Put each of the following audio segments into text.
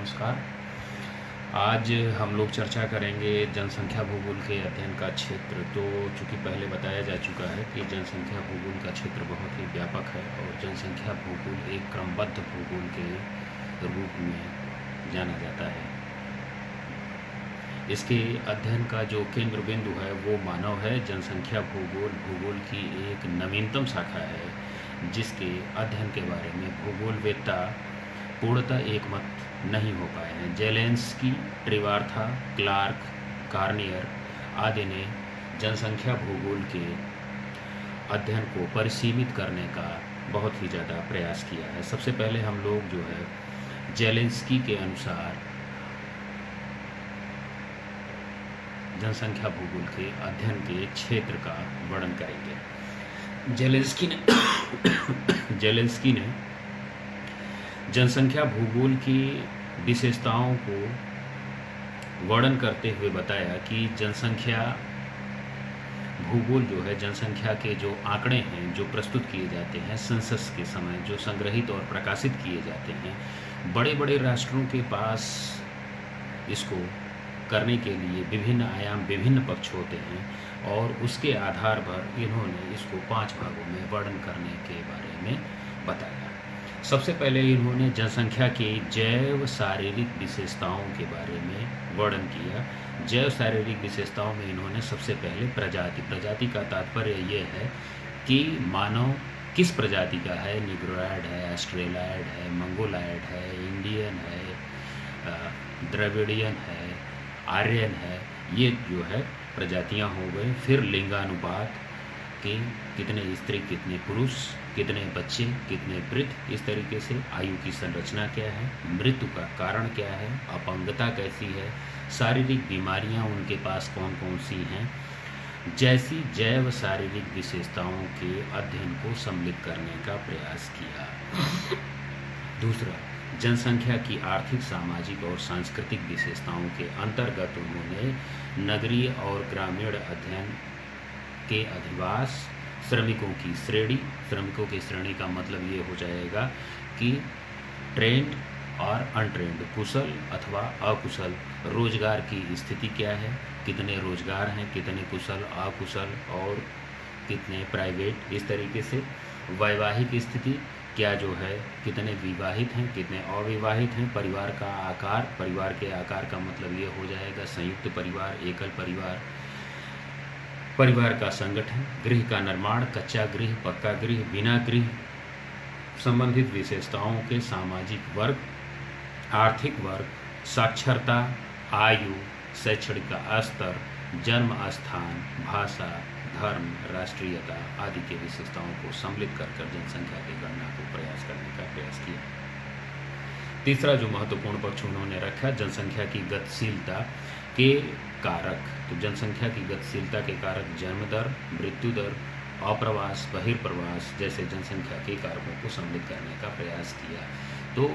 नमस्कार। आज हम लोग चर्चा करेंगे जनसंख्या भूगोल के अध्ययन का क्षेत्र। तो चूँकि पहले बताया जा चुका है कि जनसंख्या भूगोल का क्षेत्र बहुत ही व्यापक है और जनसंख्या भूगोल एक क्रमबद्ध भूगोल के रूप में जाना जाता है। इसके अध्ययन का जो केंद्र बिंदु है वो मानव है। जनसंख्या भूगोल की एक नवीनतम शाखा है जिसके अध्ययन के बारे में भूगोलवेत्ता पूर्णतः एकमत नहीं हो पाए हैं। जेलेंस्की, ट्रिवार्था, क्लार्क, कार्नियर आदि ने जनसंख्या भूगोल के अध्ययन को परिसीमित करने का बहुत ही ज़्यादा प्रयास किया है। सबसे पहले हम लोग जो है जेलेंस्की के अनुसार जनसंख्या भूगोल के अध्ययन के क्षेत्र का वर्णन करेंगे। जेलेंस्की ने जनसंख्या भूगोल की विशेषताओं को वर्णन करते हुए बताया कि जनसंख्या भूगोल जो है, जनसंख्या के जो आंकड़े हैं जो प्रस्तुत किए जाते हैं सेंसस के समय, जो संग्रहित और प्रकाशित किए जाते हैं, बड़े बड़े राष्ट्रों के पास इसको करने के लिए विभिन्न आयाम, विभिन्न पक्ष होते हैं और उसके आधार पर इन्होंने इसको 5 भागों में वर्णन करने के बारे में बताया। सबसे पहले इन्होंने जनसंख्या की जैव शारीरिक विशेषताओं के बारे में वर्णन किया। जैव शारीरिक विशेषताओं में इन्होंने सबसे पहले प्रजाति का तात्पर्य ये है कि मानव किस प्रजाति का है। निग्रोइड है, ऑस्ट्रेलॉयड है, मंगोलॉयड है, इंडियन है, द्रविडियन है, आर्यन है। ये जो है प्रजातियां हो गए। फिर लिंगानुपात कि कितने स्त्री, कितने पुरुष, कितने बच्चे, कितने वृद्ध, इस तरीके से आयु की संरचना क्या है, मृत्यु का कारण क्या है, अपंगता कैसी है, शारीरिक बीमारियां उनके पास कौन कौन सी हैं, जैसी जैव शारीरिक विशेषताओं के अध्ययन को सम्मिलित करने का प्रयास किया। दूसरा, जनसंख्या की आर्थिक, सामाजिक और सांस्कृतिक विशेषताओं के अंतर्गत उन्होंने नगरीय और ग्रामीण अध्ययन के अधिवास, श्रमिकों की श्रेणी। श्रमिकों की श्रेणी का मतलब ये हो जाएगा कि ट्रेंड और अनट्रेंड, कुशल अथवा अकुशल, रोजगार की स्थिति क्या है, कितने रोजगार हैं, कितने कुशल, अकुशल और कितने प्राइवेट, इस तरीके से। वैवाहिक स्थिति क्या जो है, कितने विवाहित हैं, कितने अविवाहित हैं। परिवार का आकार, परिवार के आकार का मतलब ये हो जाएगा संयुक्त परिवार, एकल परिवार। परिवार का संगठन, गृह का निर्माण, कच्चा गृह, पक्का गृह, बिना गृह। संबंधित विशेषताओं के सामाजिक वर्ग, आर्थिक वर्ग, साक्षरता, आयु, शैक्षणिक स्तर, जन्म स्थान, भाषा, धर्म, राष्ट्रीयता आदि के विशेषताओं को सम्मिलित कर जनसंख्या की गणना को प्रयास करने का प्रयास किया। तीसरा जो महत्वपूर्ण पक्ष उन्होंने रखा, जनसंख्या की गतिशीलता के कारक। तो जनसंख्या की गतिशीलता के कारक जन्म दर, मृत्यु दर, अप्रवास, बहिर्प्रवास जैसे जनसंख्या के कारकों को सम्मिलित करने का प्रयास किया। तो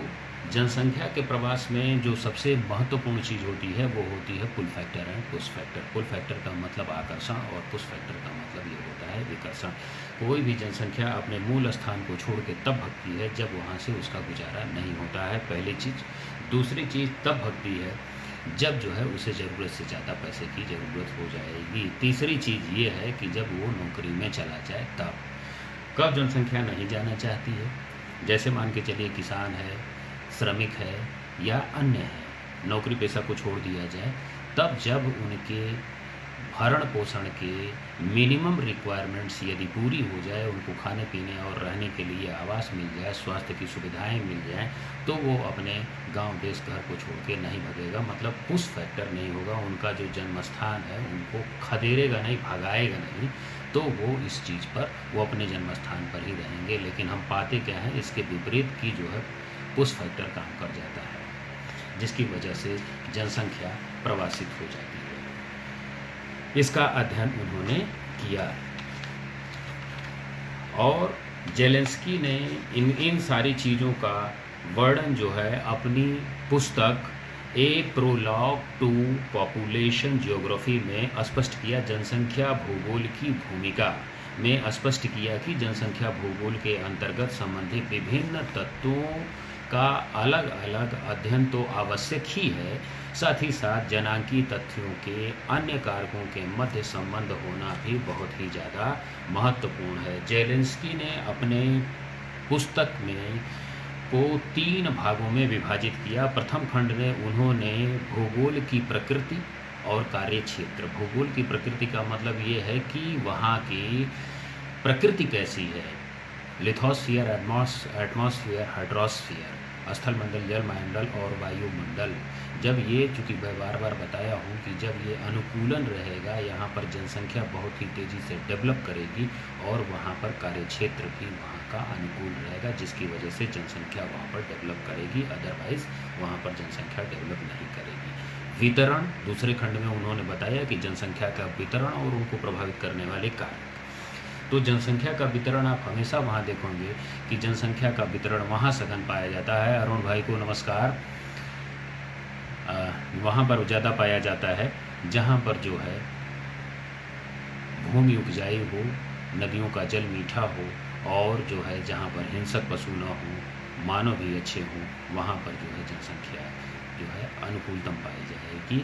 जनसंख्या के प्रवास में जो सबसे महत्वपूर्ण चीज़ होती है वो होती है pull factor and push factor. Pull factor का मतलब आकर्षण और पुश फैक्टर का मतलब ये होता है विकर्षण। कोई भी जनसंख्या अपने मूल स्थान को छोड़ के तब भगती है जब वहाँ से उसका गुजारा नहीं होता है, पहली चीज़। दूसरी चीज़ तब भगती है जब जो है उसे ज़रूरत से ज़्यादा पैसे की ज़रूरत हो जाएगी। तीसरी चीज़ ये है कि जब वो नौकरी में चला जाए तब। कब जनसंख्या नहीं जाना चाहती है, जैसे मान के चलिए किसान है, श्रमिक है या अन्य है, नौकरी पेशा को छोड़ दिया जाए, तब जब उनके भरण पोषण के मिनिमम रिक्वायरमेंट्स यदि पूरी हो जाए, उनको खाने पीने और रहने के लिए आवास मिल जाए, स्वास्थ्य की सुविधाएं मिल जाएं, तो वो अपने गांव, देश, घर को छोड़ के नहीं भगेगा। मतलब पुश फैक्टर नहीं होगा, उनका जो जन्म स्थान है उनको खदेड़ेगा नहीं, भगाएगा नहीं, तो वो इस चीज़ पर वो अपने जन्म स्थान पर ही रहेंगे। लेकिन हम पाते क्या हैं, इसके विपरीत की जो है पुश फैक्टर काम कर जाता है, जिसकी वजह से जनसंख्या प्रवासित हो जाती है। इसका अध्ययन उन्होंने किया और जेलेंस्की ने इन सारी चीज़ों का वर्णन जो है अपनी पुस्तक ए प्रोलॉग टू पॉपुलेशन ज्योग्राफी में स्पष्ट किया। जनसंख्या भूगोल की भूमिका में स्पष्ट किया कि जनसंख्या भूगोल के अंतर्गत संबंधित विभिन्न तत्वों का अलग अलग अध्ययन तो आवश्यक ही है, साथ ही साथ जनांकीय तथ्यों के अन्य कारकों के मध्य संबंध होना भी बहुत ही ज़्यादा महत्वपूर्ण है। जेलेंस्की ने अपने पुस्तक में को 3 भागों में विभाजित किया। प्रथम खंड में उन्होंने भूगोल की प्रकृति और कार्यक्षेत्र, भूगोल की प्रकृति का मतलब ये है कि वहाँ की प्रकृति कैसी है, लिथोस्फीयर, एटमॉस्फेयर, हाइड्रोस्फीयर, स्थलमंडल, जलमंडल और वायुमंडल। जब ये, चूँकि मैं बार बार बताया हूँ कि जब ये अनुकूलन रहेगा, यहाँ पर जनसंख्या बहुत ही तेज़ी से डेवलप करेगी और वहाँ पर कार्यक्षेत्र भी वहाँ का अनुकूल रहेगा, जिसकी वजह से जनसंख्या वहाँ पर डेवलप करेगी, अदरवाइज़ वहाँ पर जनसंख्या डेवलप नहीं करेगी। वितरण, दूसरे खंड में उन्होंने बताया कि जनसंख्या का वितरण और उनको प्रभावित करने वाले कारक। तो जनसंख्या का वितरण आप हमेशा वहाँ देखोगे कि जनसंख्या का वितरण वहाँ सघन पाया जाता है। अरुण भाई को नमस्कार। वहाँ पर ज़्यादा पाया जाता है जहाँ पर जो है भूमि उपजाऊ हो, नदियों का जल मीठा हो और जो है जहाँ पर हिंसक पशु न हो, मानव भी अच्छे हों, वहाँ पर जो है जनसंख्या जो है अनुकूलतम पाई जाएगी।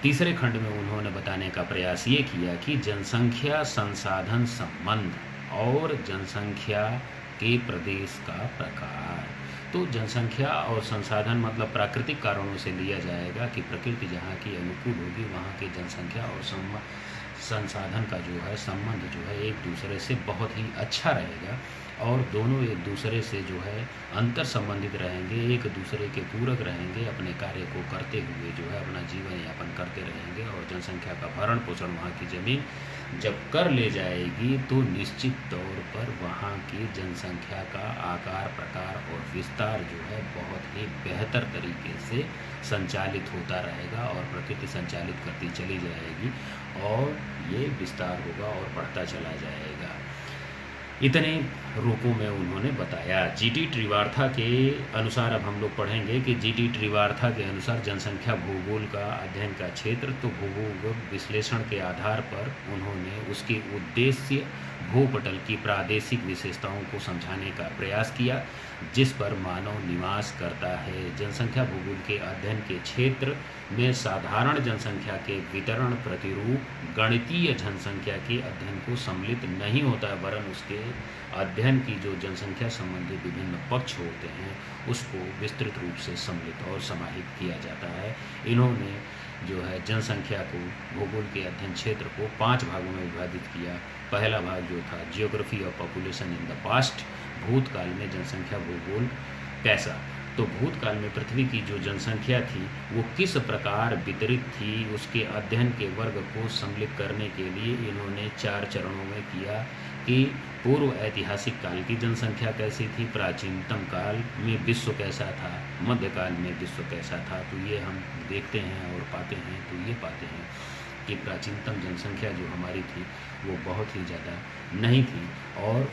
तीसरे खंड में उन्होंने बताने का प्रयास ये किया कि जनसंख्या संसाधन संबंध और जनसंख्या के प्रदेश का प्रकार। तो जनसंख्या और संसाधन मतलब प्राकृतिक कारणों से लिया जाएगा कि प्रकृति जहाँ की अनुकूल होगी वहाँ की जनसंख्या और संसाधन का जो है संबंध जो है एक दूसरे से बहुत ही अच्छा रहेगा और दोनों एक दूसरे से जो है अंतर संबंधित रहेंगे, एक दूसरे के पूरक रहेंगे, अपने कार्य को करते हुए जो है अपना जीवन यापन करते रहेंगे और जनसंख्या का भरण पोषण वहाँ की ज़मीन जब कर ले जाएगी तो निश्चित तौर पर वहाँ की जनसंख्या का आकार, प्रकार और विस्तार जो है बहुत ही बेहतर तरीके से संचालित होता रहेगा और प्रकृति संचालित करती चली जाएगी और ये विस्तार होगा और बढ़ता चला जाएगा। इतने रूपों में उन्होंने बताया। जीटी त्रिवार्था के अनुसार अब हम लोग पढ़ेंगे कि जीटी त्रिवार्था के अनुसार जनसंख्या भूगोल का अध्ययन का क्षेत्र, तो भूगोल विश्लेषण के आधार पर उन्होंने उसके उद्देश्य भूपटल की प्रादेशिक विशेषताओं को समझाने का प्रयास किया जिस पर मानव निवास करता है। जनसंख्या भूगोल के अध्ययन के क्षेत्र में साधारण जनसंख्या के वितरण प्रतिरूप गणितीय जनसंख्या के अध्ययन को सम्मिलित नहीं होता है, वरन उसके अध्ययन की जो जनसंख्या संबंधी विभिन्न पक्ष होते हैं उसको विस्तृत रूप से सम्मिलित और समाहित किया जाता है। इन्होंने जो है जनसंख्या को भूगोल के अध्ययन क्षेत्र को 5 भागों में विभाजित किया। पहला भाग जो था geography of population in the past, भूतकाल में जनसंख्या भूगोल कैसा। तो भूतकाल में पृथ्वी की जो जनसंख्या थी वो किस प्रकार वितरित थी, उसके अध्ययन के वर्ग को सम्मिलित करने के लिए इन्होंने 4 चरणों में किया कि पूर्व ऐतिहासिक काल की जनसंख्या कैसी थी, प्राचीनतम काल में विश्व कैसा था, मध्यकाल में विश्व कैसा था। तो ये हम देखते हैं और पाते हैं, तो ये पाते हैं कि प्राचीनतम जनसंख्या जो हमारी थी वो बहुत ही ज़्यादा नहीं थी और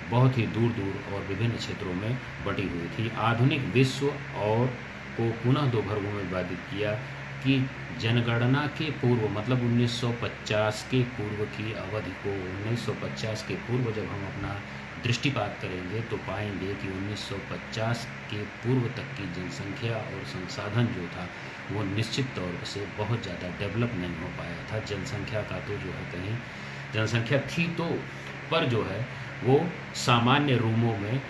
बहुत ही दूर दूर और विभिन्न क्षेत्रों में बटी हुई थी। आधुनिक विश्व और को पुनः 2 वर्गों में विभाजित किया कि जनगणना के पूर्व मतलब 1950 के पूर्व की अवधि को, 1950 के पूर्व जब हम अपना दृष्टिपात करेंगे तो पाएंगे कि 1950 के पूर्व तक की जनसंख्या और संसाधन जो था वो निश्चित तौर से बहुत ज़्यादा डेवलप नहीं हो पाया था। जनसंख्या का तो जो है कहीं जनसंख्या थी तो पर जो है वो सामान्य रूपों में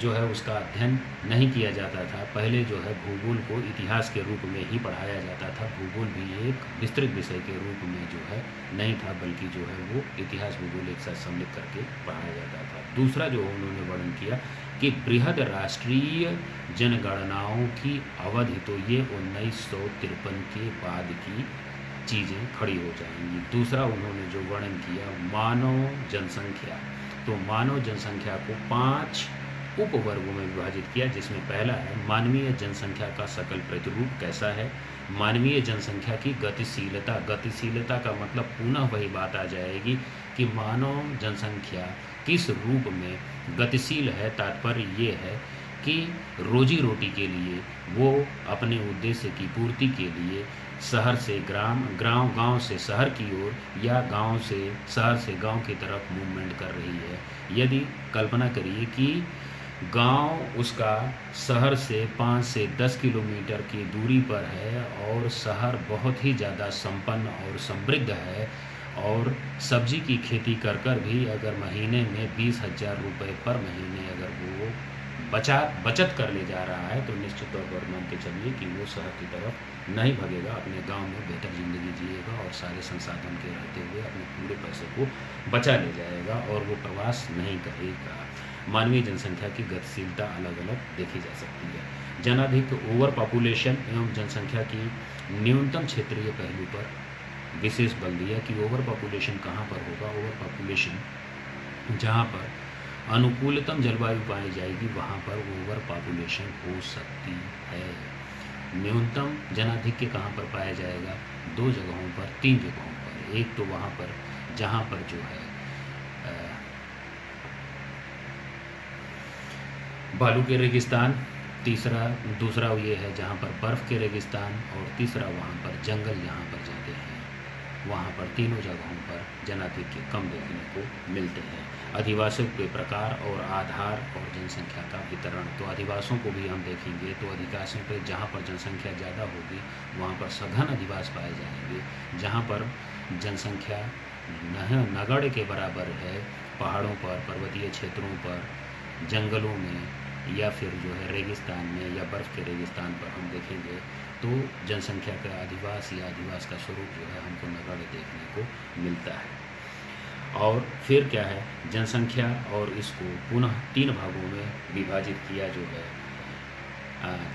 जो है उसका अध्ययन नहीं किया जाता था। पहले जो है भूगोल को इतिहास के रूप में ही पढ़ाया जाता था। भूगोल भी एक विस्तृत विषय के रूप में जो है नहीं था, बल्कि जो है वो इतिहास भूगोल एक साथ सम्मिलित करके पढ़ाया जाता था। दूसरा जो उन्होंने वर्णन किया कि बृहद राष्ट्रीय जनगणनाओं की अवधि, तो ये 1953 के बाद की चीज़ें खड़ी हो जाएंगी। दूसरा उन्होंने जो वर्णन किया मानव जनसंख्या, तो मानव जनसंख्या को 5 उपवर्गों में विभाजित किया, जिसमें पहला है मानवीय जनसंख्या का सकल प्रतिरूप कैसा है। मानवीय जनसंख्या की गतिशीलता, गतिशीलता का मतलब पुनः वही बात आ जाएगी कि मानव जनसंख्या किस रूप में गतिशील है। तात्पर्य ये है कि रोजी रोटी के लिए वो अपने उद्देश्य की पूर्ति के लिए शहर से ग्राम, गांव से शहर की ओर या गांव से शहर से गांव की तरफ मूवमेंट कर रही है। यदि कल्पना करिए कि गांव उसका शहर से 5 से 10 किलोमीटर की दूरी पर है और शहर बहुत ही ज़्यादा संपन्न और समृद्ध है, और सब्जी की खेती कर कर भी अगर महीने में 20,000 रुपये पर महीने अगर वो बचत कर ले जा रहा है, तो निश्चित तौर पर मान के चलिए कि वो शहर की तरफ नहीं भगेगा, अपने गांव में बेहतर ज़िंदगी जिएगा और सारे संसाधन के रहते हुए अपने पूरे पैसे को बचा ले जाएगा और वो प्रवास नहीं करेगा। मानवीय जनसंख्या की गतिशीलता अलग अलग देखी जा सकती है। जनाधिक ओवर पॉपुलेशन एवं जनसंख्या की न्यूनतम क्षेत्रीय पहलू पर विशेष बल दिया कि ओवर पॉपुलेशन कहाँ पर होगा। ओवर पॉपुलेशन जहाँ पर अनुकूलतम जलवायु पाई जाएगी वहाँ पर ओवर पॉपुलेशन हो सकती है। न्यूनतम जनाधिक्य कहाँ पर पाया जाएगा? 2 जगहों पर, 3 जगहों पर। एक तो वहाँ पर जहाँ पर जो है बालू के रेगिस्तान, दूसरा ये है जहाँ पर बर्फ़ के रेगिस्तान, और तीसरा वहाँ पर जंगल जहाँ पर जाते हैं, वहाँ पर तीनों जगहों पर जनाधिक्य कम देखने को मिलते हैं। अधिवासियों के प्रकार और आधार और जनसंख्या का वितरण, तो अधिवासियों को भी हम देखेंगे तो अधिवासियों पे जहाँ पर जनसंख्या ज़्यादा होगी वहाँ पर सघन अधिवास पाए जाएंगे। जहाँ पर जनसंख्या नगण्य के बराबर है, पहाड़ों पर, पर्वतीय क्षेत्रों पर, जंगलों में, या फिर जो है रेगिस्तान में या बर्फ़ के रेगिस्तान पर हम देखेंगे तो जनसंख्या का अधिवास या अधिवास का स्वरूप जो है हमको नगण्य देखने को मिलता है। और फिर क्या है, जनसंख्या और इसको पुनः 3 भागों में विभाजित किया जो है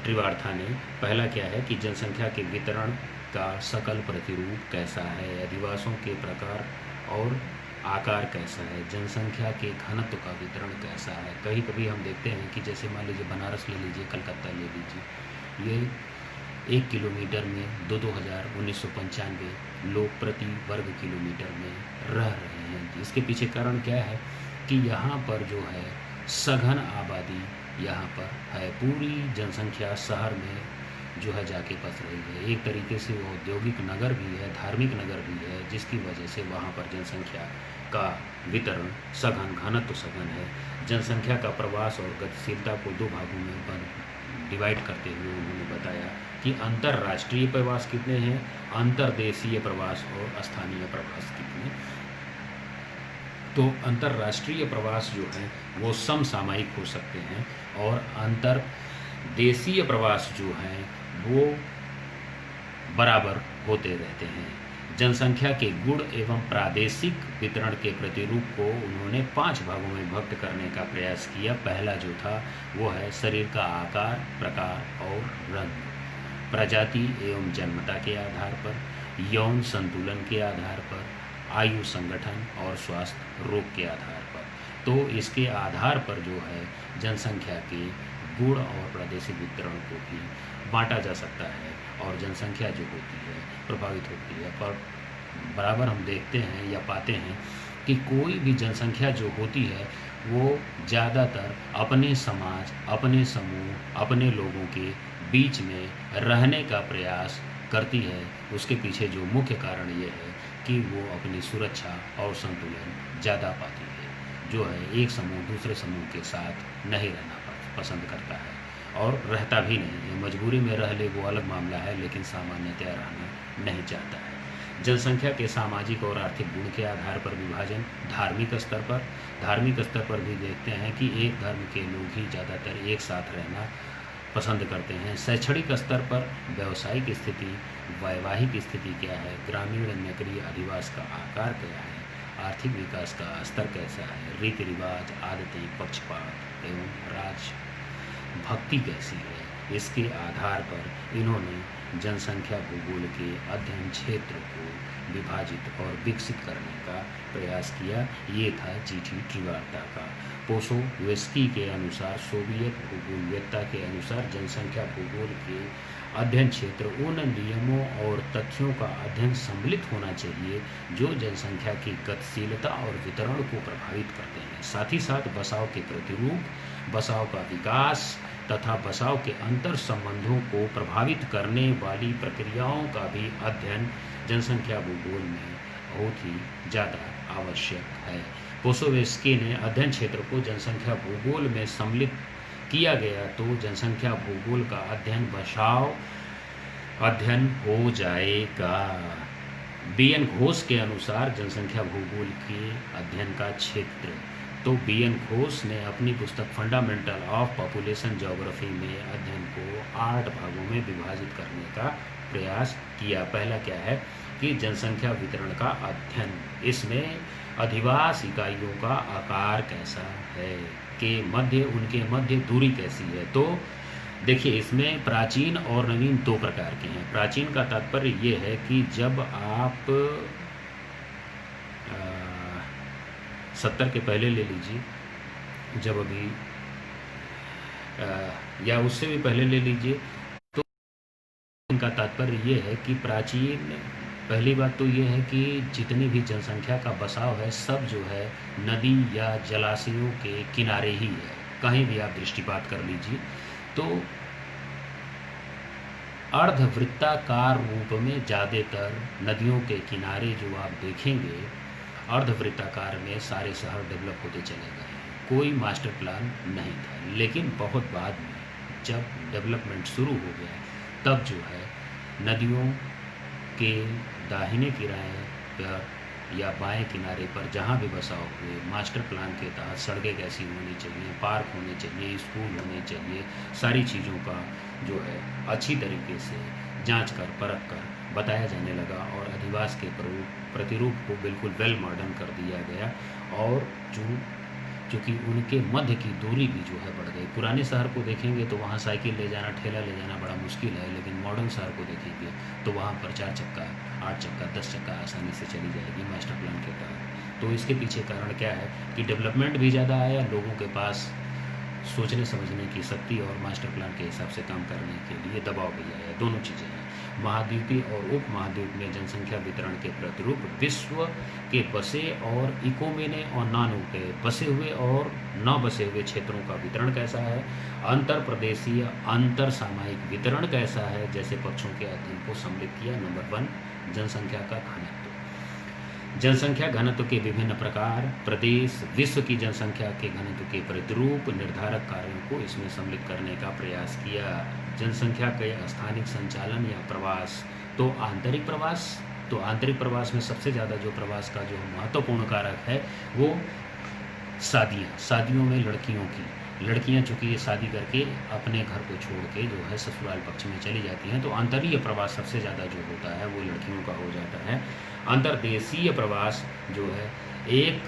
त्रिवार्था ने। पहला क्या है कि जनसंख्या के वितरण का सकल प्रतिरूप कैसा है, अधिवासों के प्रकार और आकार कैसा है, जनसंख्या के घनत्व का वितरण कैसा है। कहीं कभी हम देखते हैं कि जैसे मान लीजिए बनारस ले लीजिए, कलकत्ता ले लीजिए, ये 1 किलोमीटर में 2,000 1995 लोग प्रति वर्ग किलोमीटर में रह रहे हैं। इसके पीछे कारण क्या है कि यहाँ पर जो है सघन आबादी यहाँ पर है, पूरी जनसंख्या शहर में जो है जाके बस रही है। एक तरीके से वो औद्योगिक नगर भी है, धार्मिक नगर भी है, जिसकी वजह से वहाँ पर जनसंख्या का वितरण सघन, घनत्व सघन है। जनसंख्या का प्रवास और गतिशीलता को 2 भागों में डिवाइड करते हुए उन्होंने बताया कि अंतर्राष्ट्रीय प्रवास कितने हैं, अंतर्देशीय प्रवास और स्थानीय प्रवास कितने। तो अंतर्राष्ट्रीय प्रवास जो है वो समसामयिक हो सकते हैं और अंतर्देशीय प्रवास जो हैं वो बराबर होते रहते हैं। जनसंख्या के गुण एवं प्रादेशिक वितरण के प्रतिरूप को उन्होंने 5 भागों में विभक्त करने का प्रयास किया। पहला जो था वो है शरीर का आकार, प्रकार और रंग, प्रजाति एवं जन्मता के आधार पर, यौन संतुलन के आधार पर, आयु, संगठन और स्वास्थ्य, रोग के आधार पर। तो इसके आधार पर जो है जनसंख्या के गुण और प्रादेशिक वितरण को भी बांटा जा सकता है और जनसंख्या जो होती है प्रभावित होती है। पर बराबर हम देखते हैं या पाते हैं कि कोई भी जनसंख्या जो होती है वो ज़्यादातर अपने समाज, अपने समूह, अपने लोगों के बीच में रहने का प्रयास करती है। उसके पीछे जो मुख्य कारण ये है कि वो अपनी सुरक्षा और संतुलन ज़्यादा पाती है। जो है एक समूह दूसरे समूह के साथ नहीं रहना पसंद करता है और रहता भी नहीं है। मजबूरी में रह ले वो अलग मामला है, लेकिन सामान्यतया रहना नहीं चाहता है। जनसंख्या के सामाजिक और आर्थिक गुण के आधार पर विभाजन, धार्मिक स्तर पर भी देखते हैं कि एक धर्म के लोग ही ज़्यादातर एक साथ रहना पसंद करते हैं। शैक्षणिक स्तर पर व्यावसायिक स्थिति, वैवाहिक स्थिति क्या है, ग्रामीण नगरीय अधिवास का आकार क्या है, आर्थिक विकास का स्तर कैसा है, रीति रिवाज, आदतें, पक्षपात एवं राज भक्ति कैसी है, इसके आधार पर इन्होंने जनसंख्या भूगोल के अध्ययन क्षेत्र को विभाजित और विकसित करने का प्रयास किया। ये था जीटी त्रिवार्ता का। पोसोवेस्की के अनुसार, सोवियत भूगोलवेत्ता के अनुसार, जनसंख्या भूगोल के अध्ययन क्षेत्र उन नियमों और तथ्यों का अध्ययन सम्मिलित होना चाहिए जो जनसंख्या की गतिशीलता और वितरण को प्रभावित करते हैं। साथ ही साथ बसाव के प्रतिरूप, बसाव का विकास तथा बसाव के अंतर संबंधों को प्रभावित करने वाली प्रक्रियाओं का भी अध्ययन जनसंख्या भूगोल में बहुत ही ज़्यादा आवश्यक है। पोसोवेस्की ने अध्ययन क्षेत्र को जनसंख्या भूगोल में सम्मिलित किया गया तो जनसंख्या भूगोल का अध्ययन हो जाएगा। बी.एन. घोष के अनुसार जनसंख्या भूगोल के अध्ययन का क्षेत्र, तो बी.एन. घोष ने अपनी पुस्तक फंडामेंटल ऑफ पॉपुलेशन ज्योग्राफी में अध्ययन को 8 भागों में विभाजित करने का प्रयास किया। पहला क्या है कि जनसंख्या वितरण का अध्ययन, इसमें अधिवास इकाइयों का आकार कैसा है, उनके मध्य दूरी कैसी है। तो देखिए, इसमें प्राचीन और नवीन 2 प्रकार के हैं। प्राचीन का तात्पर्य ये है कि जब आप 70 के पहले ले लीजिए, जब अभी या उससे भी पहले ले लीजिए, तो इनका तात्पर्य ये है कि प्राचीन, पहली बात तो ये है कि जितनी भी जनसंख्या का बसाव है सब जो है नदी या जलाशयों के किनारे ही है। कहीं भी आप दृष्टिपात कर लीजिए तो अर्धवृत्ताकार रूप में ज़्यादातर नदियों के किनारे जो आप देखेंगे, अर्धवृत्ताकार में सारे शहर डेवलप होते चले गए हैं। कोई मास्टर प्लान नहीं था, लेकिन बहुत बाद में जब डेवलपमेंट शुरू हो गया तब जो है नदियों के दाहिने किनारे पर या बाएं किनारे पर जहाँ भी बसाव हुए, मास्टर प्लान के तहत सड़कें कैसी होनी चाहिए, पार्क होने चाहिए, स्कूल होने चाहिए, सारी चीज़ों का जो है अच्छी तरीके से जांच कर परख कर बताया जाने लगा और अधिवास के प्रतिरूप को बिल्कुल वेल मॉडर्न कर दिया गया। और चूँकि उनके मध्य की दूरी भी जो है बढ़ गई। पुराने शहर को देखेंगे तो वहाँ साइकिल ले जाना, ठेला ले जाना बड़ा मुश्किल है, लेकिन मॉडर्न शहर को देखेंगे तो वहाँ पर 4 चक्का, 8 चक्का, 10 चक्का आसानी से चली जाएगी मास्टर प्लान के तहत। तो इसके पीछे कारण क्या है कि डेवलपमेंट भी ज़्यादा आया, लोगों के पास सोचने समझने की शक्ति और मास्टर प्लान के हिसाब से काम करने के लिए दबाव भी आया। दोनों चीज़ें हैं। महाद्वीपीय और उप महाद्वीप में जनसंख्या वितरण के प्रतिरूप विश्व के बसे और इकोमेने और नानुके बसे हुए और न बसे हुए क्षेत्रों का वितरण कैसा है, अंतर प्रदेशीय अंतर सामयिक वितरण कैसा है, जैसे पक्षों के अध्ययन को सम्मिलित किया। नंबर 1, जनसंख्या का घनत्व। जनसंख्या घनत्व के विभिन्न प्रकार, प्रदेश, विश्व की जनसंख्या के घनत्व के प्रतिरूप निर्धारक कार्यों को इसमें सम्मिलित करने का प्रयास किया। जनसंख्या के स्थानिक संचालन या प्रवास, तो आंतरिक प्रवास में सबसे ज़्यादा जो प्रवास का जो महत्वपूर्ण कारक है वो शादियों में लड़कियां चूँकि ये शादी करके अपने घर को छोड़ के जो है ससुराल पक्ष में चली जाती हैं, तो अंतरीय प्रवास सबसे ज़्यादा जो होता है वो लड़कियों का हो जाता है। अंतर्देशीय प्रवास जो है, एक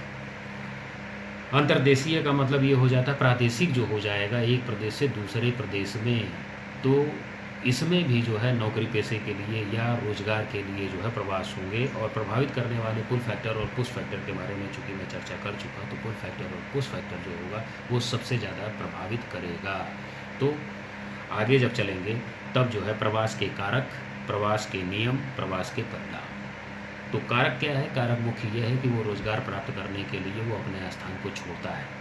अंतर्देशीय का मतलब ये हो जाता है प्रादेशिक जो हो जाएगा, एक प्रदेश से दूसरे प्रदेश में। तो इसमें भी जो है नौकरी पेशे के लिए या रोजगार के लिए जो है प्रवास होंगे। और प्रभावित करने वाले पुल फैक्टर और पुश फैक्टर के बारे में चूँकि मैं चर्चा कर चुका, तो पुल फैक्टर और पुश फैक्टर जो होगा वो सबसे ज़्यादा प्रभावित करेगा। तो आगे जब चलेंगे तब जो है प्रवास के कारक, प्रवास के नियम, प्रवास के परिणाम। तो कारक क्या है? कारक मुख्य यह है कि वो रोज़गार प्राप्त करने के लिए वो अपने स्थान को छोड़ता है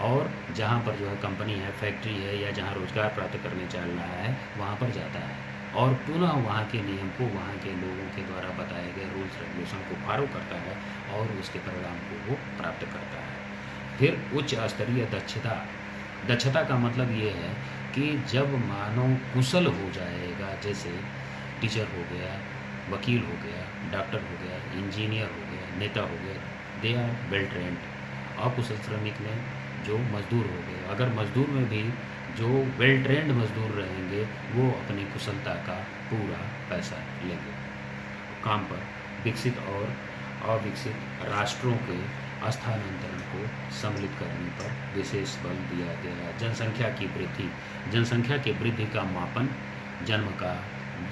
और जहाँ पर जो है कंपनी है, फैक्ट्री है या जहाँ रोज़गार प्राप्त करने चल रहा है वहाँ पर जाता है और पुनः वहाँ के नियम को वहाँ के लोगों के द्वारा बताए गए रूल्स रेगुलेशन को फॉलो करता है और उसके परिणाम को वो प्राप्त करता है। फिर उच्च स्तरीय दक्षता का मतलब ये है कि जब मानव कुशल हो जाएगा, जैसे टीचर हो गया, वकील हो गया, डॉक्टर हो गया, इंजीनियर हो गया, नेता हो गया, दे आर वेल ट्रेंड। अकुशल श्रमिक में जो मजदूर हो गए, अगर मजदूर में भी जो वेल ट्रेंड मजदूर रहेंगे वो अपनी कुशलता का पूरा पैसा लेंगे। काम पर विकसित और अविकसित राष्ट्रों के स्थानांतरण को सम्मिलित करने पर विशेष बल दिया गया। जनसंख्या की वृद्धि का मापन,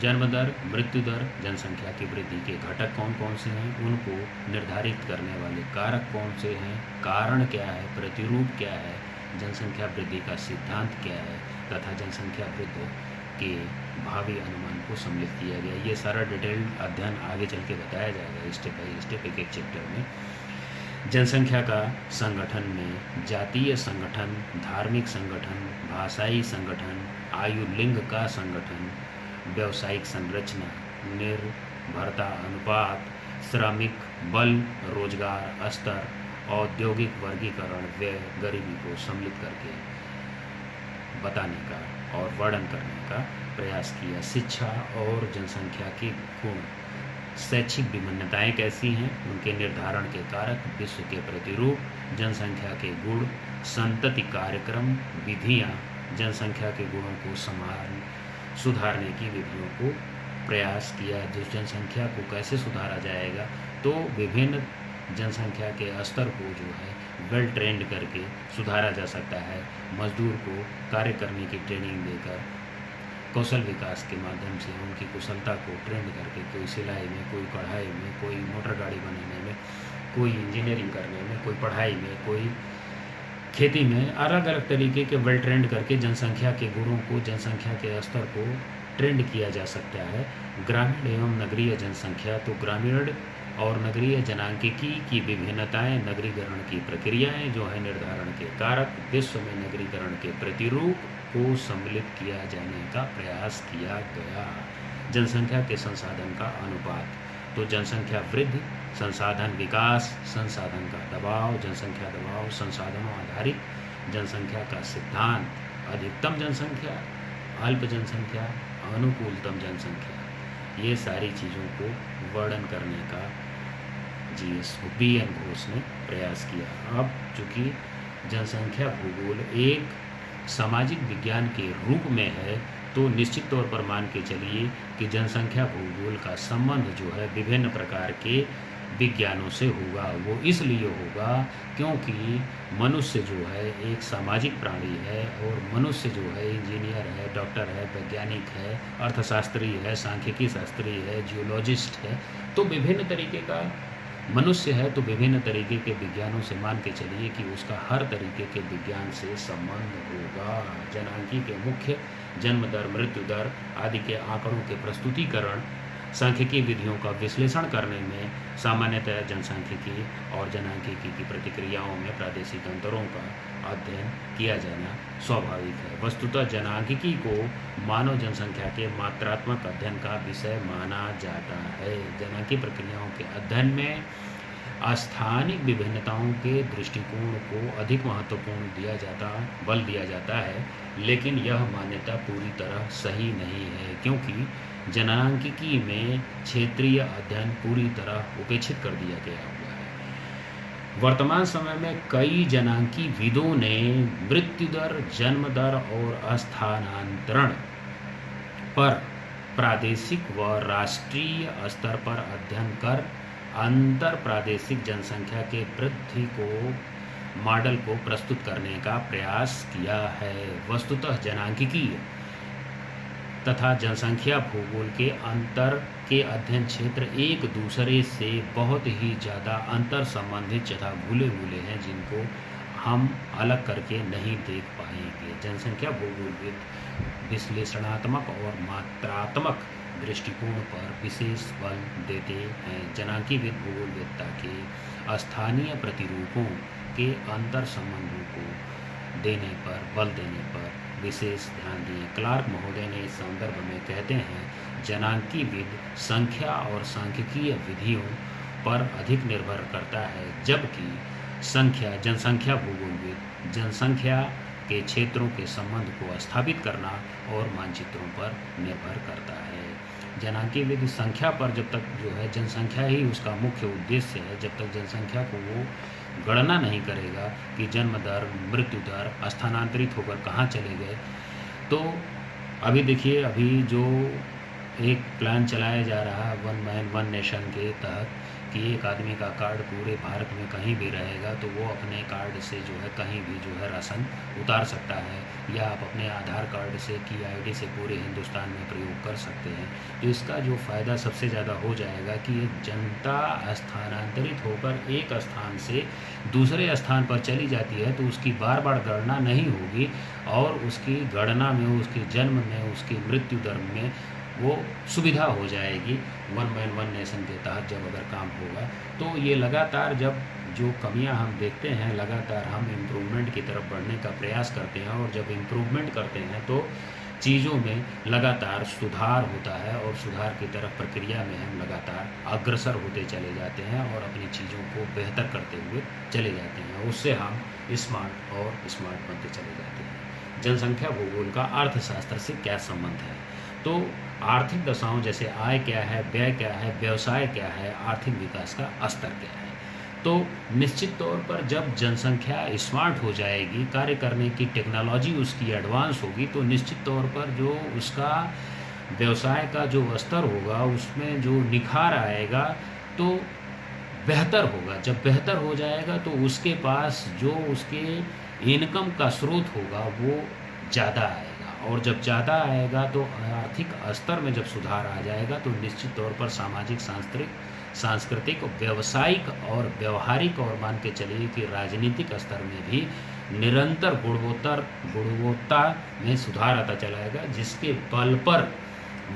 जन्म दर, मृत्यु दर, जनसंख्या की वृद्धि के घटक कौन कौन से हैं, उनको निर्धारित करने वाले कारक कौन से हैं, कारण क्या है, प्रतिरूप क्या है, जनसंख्या वृद्धि का सिद्धांत क्या है तथा जनसंख्या वृद्धि के भावी अनुमान को सम्मिलित किया गया। ये सारा डिटेल्ड अध्ययन आगे चल के बताया जाएगा स्टेप बाय स्टेप एक चैप्टर में। जनसंख्या का संगठन में जातीय संगठन, धार्मिक संगठन, भाषाई संगठन, आयु लिंग का संगठन, व्यावसायिक संरचना, निर्भरता अनुपात, श्रमिक बल, रोजगार स्तर, औद्योगिक वर्गीकरण, व्यय, गरीबी को सम्मिलित करके बताने का और वर्णन करने का प्रयास किया। शिक्षा और जनसंख्या के गुण, शैक्षिक विभिन्नताएं कैसी हैं, उनके निर्धारण के कारक, विश्व के प्रतिरूप, जनसंख्या के गुण, संतति कार्यक्रम, विधियां, जनसंख्या के गुणों को सुधारने की विधियों को प्रयास किया। जिस जनसंख्या को कैसे सुधारा जाएगा, तो विभिन्न जनसंख्या के स्तर को जो है वेल ट्रेंड करके सुधारा जा सकता है। मजदूर को कार्य करने की ट्रेनिंग देकर, कौशल विकास के माध्यम से उनकी कुशलता को ट्रेंड करके, कोई सिलाई में, कोई कढ़ाई में, कोई मोटर गाड़ी बनाने में, कोई इंजीनियरिंग करने में, कोई पढ़ाई में, कोई खेती में, अलग अलग तरीके के वेल ट्रेंड करके जनसंख्या के गुणों को, जनसंख्या के स्तर को ट्रेंड किया जा सकता है। ग्रामीण एवं नगरीय जनसंख्या, तो ग्रामीण और नगरीय जनांकिकी की विभिन्नताएं, नगरीकरण की प्रक्रियाएं जो है निर्धारण के कारक, विश्व में नगरीकरण के प्रतिरूप को सम्मिलित किया जाने का प्रयास किया गया। जनसंख्या के संसाधन का अनुपात, तो जनसंख्या वृद्धि, संसाधन विकास, संसाधन का दबाव, जनसंख्या दबाव, संसाधनों आधारित जनसंख्या का सिद्धांत, अधिकतम जनसंख्या, अल्प जनसंख्या, अनुकूलतम जनसंख्या, ये सारी चीज़ों को वर्णन करने का बी.एन. घोष ने प्रयास किया। अब चूँकि जनसंख्या भूगोल एक सामाजिक विज्ञान के रूप में है, तो निश्चित तौर पर मान के चलिए कि जनसंख्या भूगोल का संबंध जो है विभिन्न प्रकार के विज्ञानों से होगा। वो इसलिए होगा क्योंकि मनुष्य जो है एक सामाजिक प्राणी है, और मनुष्य जो है इंजीनियर है, डॉक्टर है, वैज्ञानिक है, अर्थशास्त्री है, सांख्यिकी शास्त्री है, जियोलॉजिस्ट है, तो विभिन्न तरीके का मनुष्य है, तो विभिन्न तरीके के विज्ञानों से मान के चलिए कि उसका हर तरीके के विज्ञान से संबंध होगा। जनांकी के मुख्य जन्म दर, मृत्यु दर आदि के आंकड़ों के प्रस्तुतिकरण, सांख्यिकी विधियों का विश्लेषण करने में सामान्यतः जनसांख्यिकी और जनांकिकी की प्रतिक्रियाओं में प्रादेशिक अंतरों का अध्ययन किया जाना स्वाभाविक है। वस्तुतः जनांकिकी को मानव जनसंख्या के मात्रात्मक अध्ययन का विषय माना जाता है। जनांकी प्रक्रियाओं के अध्ययन में स्थानिक विभिन्नताओं के दृष्टिकोण को अधिक महत्वपूर्ण बल दिया जाता है, लेकिन यह मान्यता पूरी तरह सही नहीं है, क्योंकि जनांकिकी में क्षेत्रीय अध्ययन पूरी तरह उपेक्षित कर दिया गया हुआ है। वर्तमान समय में कई जनांकीविदों ने मृत्यु दर, जन्म दर और स्थानांतरण पर प्रादेशिक व राष्ट्रीय स्तर पर अध्ययन कर अंतर प्रादेशिक जनसंख्या के वृद्धि को मॉडल को प्रस्तुत करने का प्रयास किया है। वस्तुतः जनांकिकी तथा जनसंख्या भूगोल के अंतर के अध्ययन क्षेत्र एक दूसरे से बहुत ही ज़्यादा अंतर संबंधित तथा भूले हैं, जिनको हम अलग करके नहीं देख पाएंगे। जनसंख्या भूगोलविद विश्लेषणात्मक और मात्रात्मक दृष्टिकोण पर विशेष बल देते हैं। जनांकीविद भूगोलविदता के स्थानीय प्रतिरूपों के अंतर संबंधों को बल देने पर विशेष ध्यान दिए। क्लार्क महोदय ने इस संदर्भ में कहते हैं, जनांकीविद संख्या और सांख्यिकीय विधियों पर अधिक निर्भर करता है, जबकि जनसंख्या भूगोलविद जनसंख्या के क्षेत्रों के संबंध को स्थापित करना और मानचित्रों पर निर्भर करता है। जनांकीविद संख्या पर जब तक जो है जनसंख्या ही उसका मुख्य उद्देश्य है, जब तक जनसंख्या को वो गणना नहीं करेगा कि जन्म दर, मृत्यु दर, स्थानांतरित होकर कहाँ चले गए। तो अभी देखिए, अभी जो एक प्लान चलाया जा रहा है वन मैन वन नेशन के तहत, कि एक आदमी का कार्ड पूरे भारत में कहीं भी रहेगा तो वो अपने कार्ड से जो है कहीं भी जो है राशन उतार सकता है, या आप अपने आधार कार्ड से की आईडी से पूरे हिंदुस्तान में प्रयोग कर सकते हैं। तो इसका जो फ़ायदा सबसे ज़्यादा हो जाएगा कि ये जनता स्थानांतरित होकर एक स्थान से दूसरे स्थान पर चली जाती है, तो उसकी बार बार गणना नहीं होगी, और उसकी गणना में, उसके जन्म में, उसकी मृत्यु दर में वो सुविधा हो जाएगी। वन मैन वन नेशन के तहत जब अगर काम होगा, तो ये लगातार जब जो कमियां हम देखते हैं, लगातार हम इम्प्रूवमेंट की तरफ बढ़ने का प्रयास करते हैं, और जब इम्प्रूवमेंट करते हैं तो चीज़ों में लगातार सुधार होता है, और सुधार की तरफ प्रक्रिया में हम लगातार अग्रसर होते चले जाते हैं और अपनी चीज़ों को बेहतर करते हुए चले जाते हैं। उससे हम स्मार्ट बनते चले जाते हैं। जनसंख्या भूगोल का अर्थशास्त्र से क्या संबंध है। तो आर्थिक दशाओं जैसे आय क्या है, व्यय क्या है, व्यवसाय क्या है, आर्थिक विकास का स्तर क्या है। तो निश्चित तौर पर जब जनसंख्या स्मार्ट हो जाएगी, कार्य करने की टेक्नोलॉजी उसकी एडवांस होगी, तो निश्चित तौर पर जो उसका व्यवसाय का जो स्तर होगा उसमें जो निखार आएगा तो बेहतर होगा। जब बेहतर हो जाएगा तो उसके पास जो उसके इनकम का स्रोत होगा वो ज़्यादा आएगा, और जब ज़्यादा आएगा तो आर्थिक स्तर में जब सुधार आ जाएगा तो निश्चित तौर पर सामाजिक, सांस्कृतिक, व्यावसायिक और व्यवहारिक, और मान के चलिए कि राजनीतिक स्तर में भी निरंतर गुणवत्ता में सुधार आता चला जाएगा, जिसके बल पर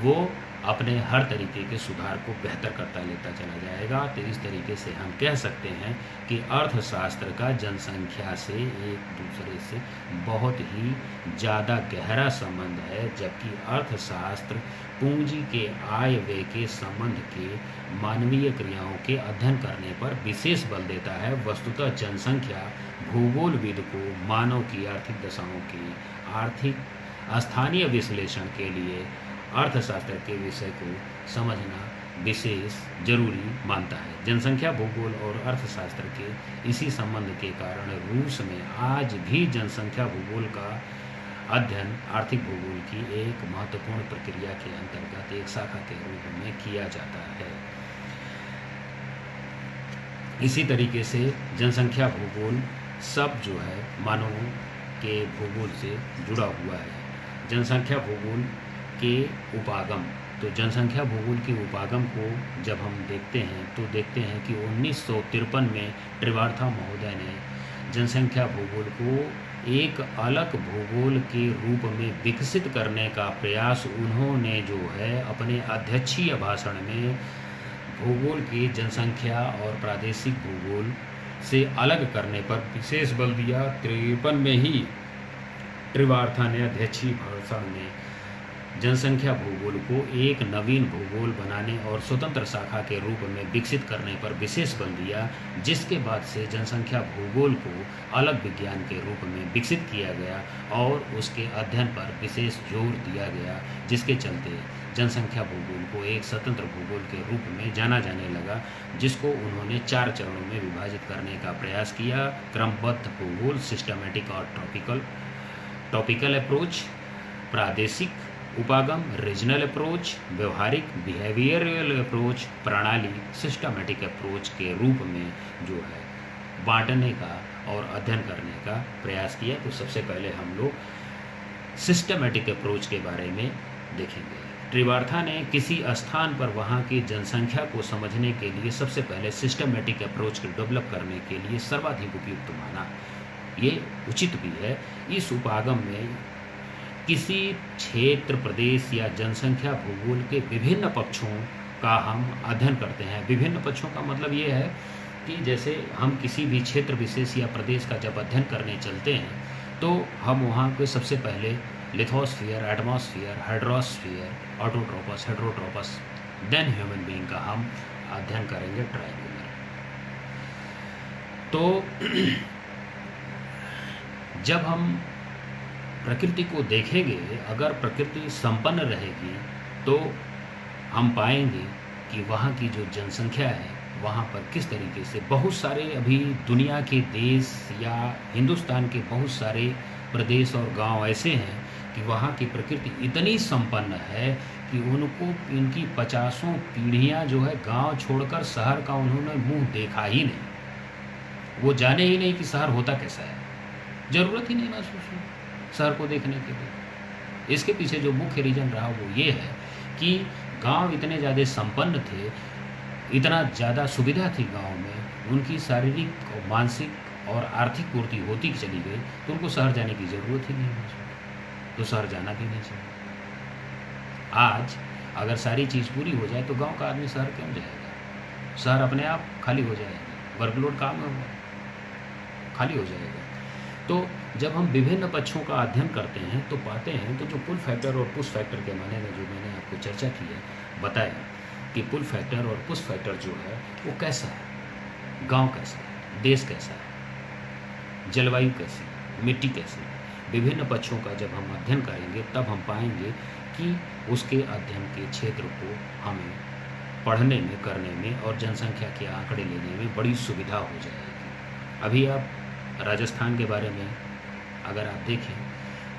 वो अपने हर तरीके के सुधार को बेहतर करता लेता चला जाएगा। तो इस तरीके से हम कह सकते हैं कि अर्थशास्त्र का जनसंख्या से एक दूसरे से बहुत ही ज़्यादा गहरा संबंध है, जबकि अर्थशास्त्र पूंजी के आय व्यय के संबंध के मानवीय क्रियाओं के अध्ययन करने पर विशेष बल देता है। वस्तुतः जनसंख्या भूगोलविद को मानव की आर्थिक दशाओं के आर्थिक स्थानीय विश्लेषण के लिए अर्थशास्त्र के विषय को समझना विशेष जरूरी मानता है। जनसंख्या भूगोल और अर्थशास्त्र के इसी संबंध के कारण रूस में आज भी जनसंख्या भूगोल का अध्ययन आर्थिक भूगोल की एक महत्वपूर्ण प्रक्रिया के अंतर्गत एक शाखा के रूप में किया जाता है। इसी तरीके से जनसंख्या भूगोल सब जो है मानवों के भूगोल से जुड़ा हुआ है। जनसंख्या भूगोल के उपागम, तो जनसंख्या भूगोल के उपागम को जब हम देखते हैं तो देखते हैं कि 1953 में ट्रिवार्था महोदय ने जनसंख्या भूगोल को एक अलग भूगोल के रूप में विकसित करने का प्रयास उन्होंने जो है अपने अध्यक्षीय भाषण में भूगोल के जनसंख्या और प्रादेशिक भूगोल से अलग करने पर विशेष बल दिया। 53 में ही ट्रिवार्था ने अध्यक्षीय भाषण में जनसंख्या भूगोल को एक नवीन भूगोल बनाने और स्वतंत्र शाखा के रूप में विकसित करने पर विशेष बल दिया, जिसके बाद से जनसंख्या भूगोल को अलग विज्ञान के रूप में विकसित किया गया और उसके अध्ययन पर विशेष जोर दिया गया, जिसके चलते जनसंख्या भूगोल को एक स्वतंत्र भूगोल के रूप में जाना जाने लगा, जिसको उन्होंने 4 चरणों में विभाजित करने का प्रयास किया। क्रमबद्ध भूगोल, सिस्टमैटिक और टॉपिकल अप्रोच, प्रादेशिक उपागम, रीजनल अप्रोच, व्यवहारिक बिहेवियरल अप्रोच, प्रणाली सिस्टमैटिक अप्रोच के रूप में जो है बांटने का और अध्ययन करने का प्रयास किया। तो सबसे पहले हम लोग सिस्टमैटिक अप्रोच के बारे में देखेंगे। ट्रिवार्था ने किसी स्थान पर वहाँ की जनसंख्या को समझने के लिए सबसे पहले सिस्टमैटिक अप्रोच को डेवलप करने के लिए सर्वाधिक उपयुक्त माना। ये उचित भी है। इस उपागम में किसी क्षेत्र, प्रदेश या जनसंख्या भूगोल के विभिन्न पक्षों का हम अध्ययन करते हैं। विभिन्न पक्षों का मतलब ये है कि जैसे हम किसी भी क्षेत्र विशेष या प्रदेश का जब अध्ययन करने चलते हैं तो हम वहाँ के सबसे पहले lithosphere, atmosphere, hydrosphere, autotrophs, heterotrophs, then human being का हम अध्ययन करेंगे ट्रायंगुलर। तो जब हम प्रकृति को देखेंगे, अगर प्रकृति संपन्न रहेगी तो हम पाएंगे कि वहाँ की जो जनसंख्या है वहाँ पर किस तरीके से बहुत सारे अभी दुनिया के देश या हिंदुस्तान के बहुत सारे प्रदेश और गांव ऐसे हैं कि वहाँ की प्रकृति इतनी संपन्न है कि उनको इनकी 50 पीढ़ियाँ जो है गांव छोड़कर शहर का उन्होंने मुंह देखा ही नहीं। वो जाने ही नहीं कि शहर होता कैसा है, ज़रूरत ही नहीं महसूस हुई शहर को देखने के लिए। इसके पीछे जो मुख्य रीज़न रहा वो ये है कि गांव इतने ज़्यादा संपन्न थे, इतना ज़्यादा सुविधा थी गांव में, उनकी शारीरिक और मानसिक और आर्थिक पूर्ति होती चली गई, तो उनको शहर जाने की ज़रूरत ही नहीं है। तो शहर जाना भी नहीं चाहिए। आज अगर सारी चीज़ पूरी हो जाए तो गांव का आदमी शहर क्यों जाएगा? शहर अपने आप खाली हो जाएगा, वर्कलोड काम में खाली हो जाएगा। तो जब हम विभिन्न पक्षों का अध्ययन करते हैं तो पाते हैं तो जो पुल फैक्टर और पुश फैक्टर के माने में जो मैंने आपको चर्चा की है, बताया कि पुल फैक्टर और पुश फैक्टर जो है वो कैसा है, गांव कैसा है, देश कैसा है, जलवायु कैसी, मिट्टी कैसी, विभिन्न पक्षों का जब हम अध्ययन करेंगे तब हम पाएंगे कि उसके अध्ययन के क्षेत्र को हमें पढ़ने में, करने में और जनसंख्या के आंकड़े लेने में बड़ी सुविधा हो जाएगी। अभी आप राजस्थान के बारे में अगर आप देखें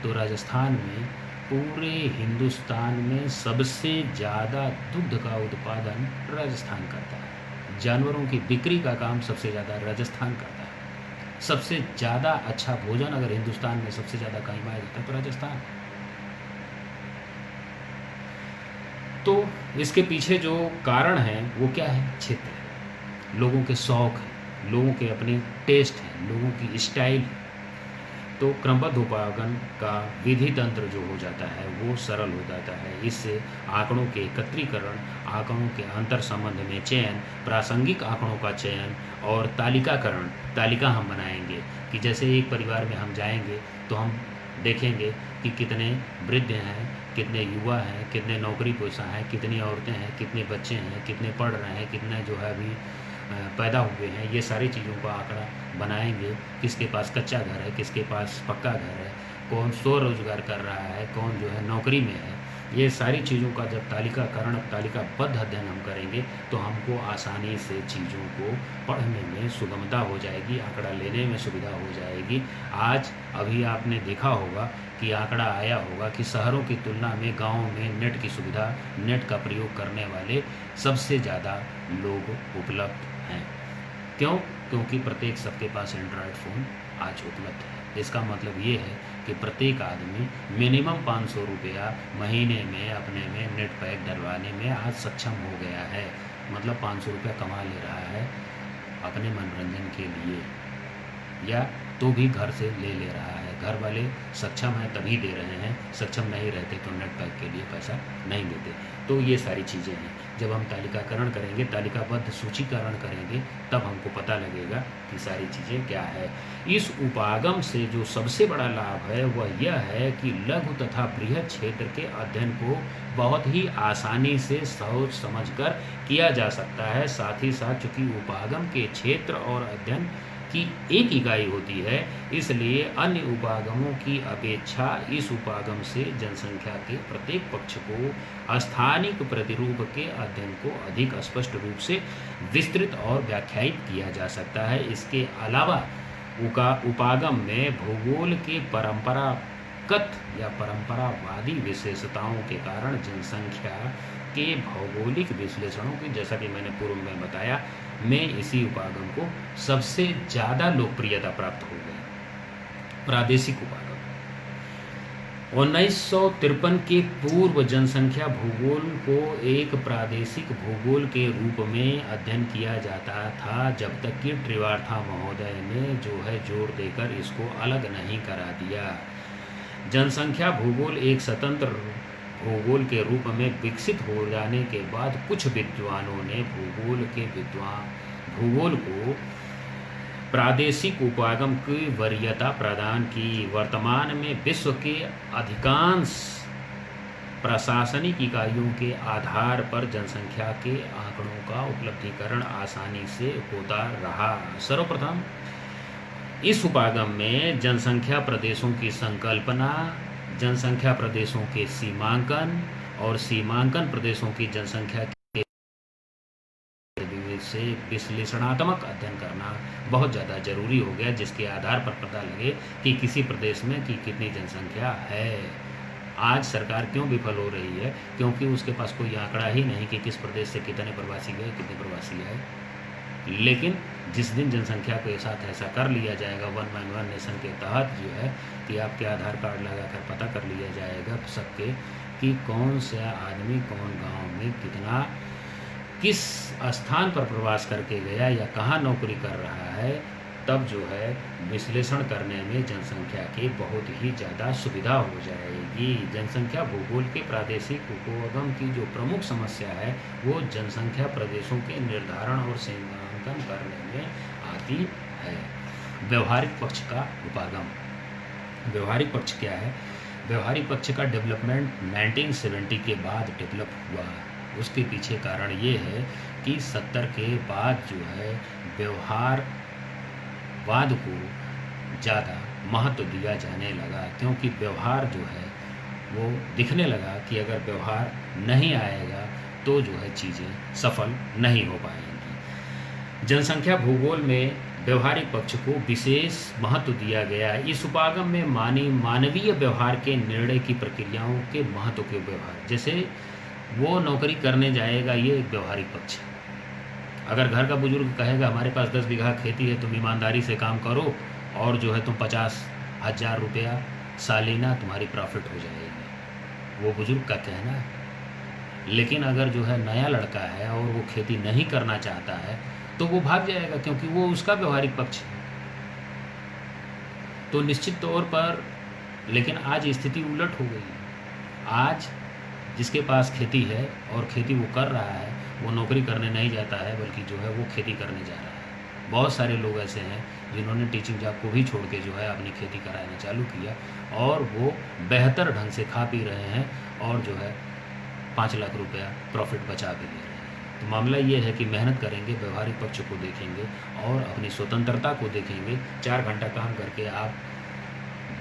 तो राजस्थान में पूरे हिंदुस्तान में सबसे ज़्यादा दुग्ध का उत्पादन राजस्थान करता है। जानवरों की बिक्री का काम सबसे ज़्यादा राजस्थान करता है। सबसे ज़्यादा अच्छा भोजन अगर हिंदुस्तान में सबसे ज़्यादा कहीं पाया जाता है तो राजस्थान। तो इसके पीछे जो कारण है वो क्या है? क्षेत्र है, लोगों के शौक़ हैं, लोगों के अपने टेस्ट हैं, लोगों की स्टाइल है। तो क्रमबद्ध उपागम का विधि तंत्र जो हो जाता है वो सरल हो जाता है। इससे आंकड़ों के एकत्रीकरण, आंकड़ों के अंतर संबंध में चयन, प्रासंगिक आंकड़ों का चयन और तालिकाकरण, तालिका हम बनाएंगे कि जैसे एक परिवार में हम जाएंगे तो हम देखेंगे कि कितने वृद्ध हैं, कितने युवा हैं, कितने नौकरीपेशा हैं, कितनी औरतें हैं, कितने बच्चे हैं, कितने पढ़ रहे हैं, कितने जो है अभी पैदा हुए हैं। ये सारी चीज़ों का आंकड़ा बनाएंगे। किसके पास कच्चा घर है, किसके पास पक्का घर है, कौन स्वरोजगार कर रहा है, कौन जो है नौकरी में है। ये सारी चीज़ों का जब तालिकाकरण, तालिकाबद्ध अध्ययन हम करेंगे तो हमको आसानी से चीज़ों को पढ़ने में सुगमता हो जाएगी, आंकड़ा लेने में सुविधा हो जाएगी। आज अभी आपने देखा होगा कि आंकड़ा आया होगा कि शहरों की तुलना में गाँव में नेट की सुविधा, नेट का प्रयोग करने वाले सबसे ज़्यादा लोग उपलब्ध हैं। क्यों? क्योंकि प्रत्येक सबके पास एंड्रॉयड फ़ोन आज उपलब्ध है। इसका मतलब ये है कि प्रत्येक आदमी मिनिमम 500 रुपया महीने में अपने में नेट पैक डलवाने में आज सक्षम हो गया है। मतलब 500 रुपया कमा ले रहा है अपने मनोरंजन के लिए, या तो भी घर से ले रहा है। घर वाले सक्षम हैं तभी दे रहे हैं, सक्षम नहीं रहते तो नेट पैक के लिए पैसा नहीं देते। तो ये सारी चीज़ें हैं। जब हम तालिकाकरण करेंगे, तालिकाबद्ध सूचीकरण करेंगे, तब हमको पता लगेगा कि सारी चीज़ें क्या है। इस उपागम से जो सबसे बड़ा लाभ है वह यह है कि लघु तथा बृहद क्षेत्र के अध्ययन को बहुत ही आसानी से सोच समझकर किया जा सकता है। साथ ही साथ चूँकि उपागम के क्षेत्र और अध्ययन की एक इकाई होती है, इसलिए अन्य उपागमों की अपेक्षा इस उपागम से जनसंख्या के प्रत्येक पक्ष को स्थानिक प्रतिरूप के अध्ययन को अधिक स्पष्ट रूप से विस्तृत और व्याख्यायित किया जा सकता है। इसके अलावा उपागम में भूगोल के परंपरागत या परंपरावादी विशेषताओं के कारण जनसंख्या के भौगोलिक विश्लेषणों की, जैसा कि मैंने पूर्व में बताया, में इसी उपागम को सबसे ज़्यादा लोकप्रियता प्राप्त हो गई। प्रादेशिक उपागम 1953 के पूर्व जनसंख्या भूगोल को एक प्रादेशिक भूगोल के रूप में अध्ययन किया जाता था, जब तक कि त्रिवार्था महोदय ने जो है जोर देकर इसको अलग नहीं करा दिया। जनसंख्या भूगोल एक स्वतंत्र भूगोल के रूप में विकसित हो जाने के बाद कुछ विद्वानों ने भूगोल को प्रादेशिक उपागम की वरीयता प्रदान की। वर्तमान में विश्व के अधिकांश प्रशासनिक इकाइयों के आधार पर जनसंख्या के आंकड़ों का उपलब्धिकरण आसानी से होता रहा। सर्वप्रथम इस उपागम में जनसंख्या प्रदेशों की संकल्पना, जनसंख्या प्रदेशों के सीमांकन और सीमांकन प्रदेशों की जनसंख्या के से विश्लेषणात्मक अध्ययन करना बहुत ज़्यादा जरूरी हो गया, जिसके आधार पर पता लगे कि किसी प्रदेश में कि कितनी जनसंख्या है। आज सरकार क्यों विफल हो रही है? क्योंकि उसके पास कोई आंकड़ा ही नहीं कि किस प्रदेश से कितने प्रवासी गए, कितने प्रवासी आए। लेकिन जिस दिन जनसंख्या के साथ ऐसा कर लिया जाएगा, 1 मैन 1 नेशन के तहत जो है कि आपके आधार कार्ड लगाकर पता कर लिया जाएगा सबके कि कौन सा आदमी कौन गांव में कितना किस स्थान पर प्रवास करके गया या कहाँ नौकरी कर रहा है, तब जो है विश्लेषण करने में जनसंख्या की बहुत ही ज़्यादा सुविधा हो जाएगी। जनसंख्या भूगोल के प्रादेशिक उपागम की जो प्रमुख समस्या है वो जनसंख्या प्रदेशों के निर्धारण और सीमांकन करने में आती है। व्यवहारिक पक्ष का उपागम। व्यवहारिक पक्ष क्या है? व्यवहारिक पक्ष का डेवलपमेंट 1970 के बाद डेवलप हुआ। उसके पीछे कारण ये है कि 70 के बाद जो है व्यवहारवाद को ज़्यादा महत्व दिया जाने लगा, क्योंकि व्यवहार जो है वो दिखने लगा कि अगर व्यवहार नहीं आएगा तो जो है चीज़ें सफल नहीं हो पाएंगी। जनसंख्या भूगोल में व्यवहारिक पक्ष को विशेष महत्व दिया गया है। इस उपागम में मानवीय व्यवहार के निर्णय की प्रक्रियाओं के महत्व के व्यवहार, जैसे वो नौकरी करने जाएगा, ये एक व्यवहारिक पक्ष है। अगर घर का बुजुर्ग कहेगा हमारे पास 10 बीघा खेती है, तुम ईमानदारी से काम करो और जो है तुम 50,000 रुपया सालाना तुम्हारी प्रॉफिट हो जाएगी, वो बुजुर्ग का कहना है। लेकिन अगर जो है नया लड़का है और वो खेती नहीं करना चाहता है तो वो भाग जाएगा, क्योंकि वो उसका व्यवहारिक पक्ष है। तो निश्चित तौर पर, लेकिन आज स्थिति उलट हो गई है। आज जिसके पास खेती है और खेती वो कर रहा है, वो नौकरी करने नहीं जाता है, बल्कि जो है वो खेती करने जा रहा है। बहुत सारे लोग ऐसे हैं जिन्होंने टीचिंग जॉब को भी छोड़ के जो है अपनी खेती कराना चालू किया और वो बेहतर ढंग से खा पी रहे हैं और जो है 5 लाख रुपया प्रॉफिट बचा भी ले रहे हैं। तो मामला ये है कि मेहनत करेंगे, व्यवहारिक पक्ष को देखेंगे और अपनी स्वतंत्रता को देखेंगे। 4 घंटा काम करके आप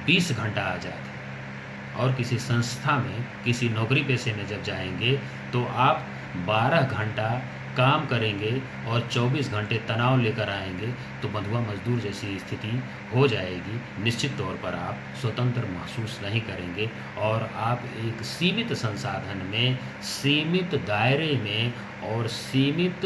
20 घंटा आज़ाद हैं और किसी संस्था में, किसी नौकरी पेशे में जब जाएंगे तो आप 12 घंटा काम करेंगे और 24 घंटे तनाव लेकर आएंगे, तो बंधुआ मजदूर जैसी स्थिति हो जाएगी। निश्चित तौर पर आप स्वतंत्र महसूस नहीं करेंगे और आप एक सीमित संसाधन में, सीमित दायरे में और सीमित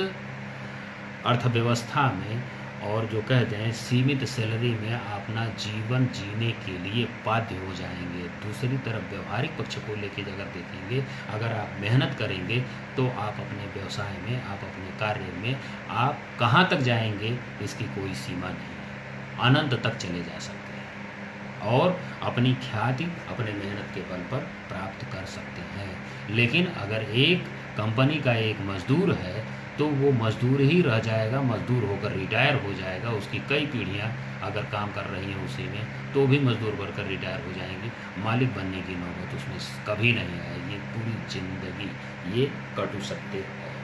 अर्थव्यवस्था में और जो कहते हैं सीमित सैलरी में अपना जीवन जीने के लिए बाध्य हो जाएंगे। दूसरी तरफ व्यवहारिक पक्ष को लेके अगर देखेंगे, अगर आप मेहनत करेंगे तो आप अपने व्यवसाय में, आप अपने कार्य में, आप कहाँ तक जाएंगे इसकी कोई सीमा नहीं है, अनंत तक चले जा सकते हैं और अपनी ख्याति अपने मेहनत के बल पर प्राप्त कर सकते हैं। लेकिन अगर एक कंपनी का एक मजदूर है तो वो मजदूर ही रह जाएगा, मजदूर होकर रिटायर हो जाएगा। उसकी कई पीढ़ियां अगर काम कर रही हैं उसी में तो भी मजदूर बनकर रिटायर हो जाएंगी। मालिक बनने की नौबत उसमें कभी नहीं आएगी। पूरी जिंदगी ये कटु सत्य है,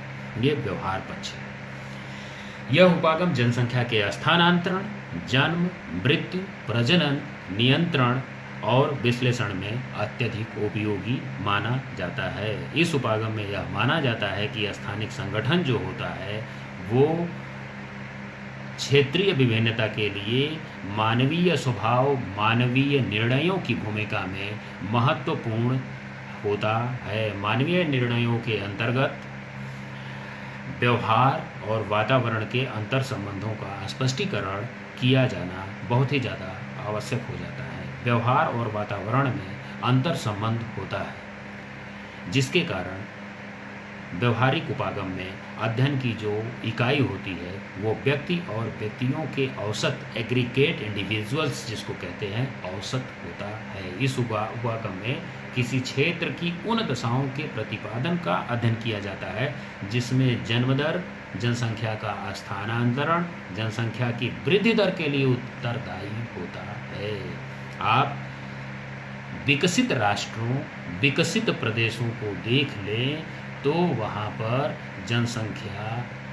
ये व्यवहार पक्ष है। यह उपागम जनसंख्या के स्थानांतरण, जन्म, मृत्यु, प्रजनन, नियंत्रण और विश्लेषण में अत्यधिक उपयोगी माना जाता है। इस उपागम में यह माना जाता है कि स्थानिक संगठन जो होता है वो क्षेत्रीय विभिन्नता के लिए मानवीय स्वभाव, मानवीय निर्णयों की भूमिका में महत्वपूर्ण होता है। मानवीय निर्णयों के अंतर्गत व्यवहार और वातावरण के अंतर संबंधों का स्पष्टीकरण किया जाना बहुत ही ज़्यादा आवश्यक हो जाता है। व्यवहार और वातावरण में अंतर संबंध होता है, जिसके कारण व्यवहारिक उपागम में अध्ययन की जो इकाई होती है वो व्यक्ति और व्यक्तियों के औसत, एग्रीगेट इंडिविजुअल्स जिसको कहते हैं, औसत होता है। इस उपागम में किसी क्षेत्र की उन दशाओं के प्रतिपादन का अध्ययन किया जाता है जिसमें जन्म दर, जनसंख्या का स्थानांतरण, जनसंख्या की वृद्धि दर के लिए उत्तरदायी होता है। आप विकसित राष्ट्रों, विकसित प्रदेशों को देख लें तो वहाँ पर जनसंख्या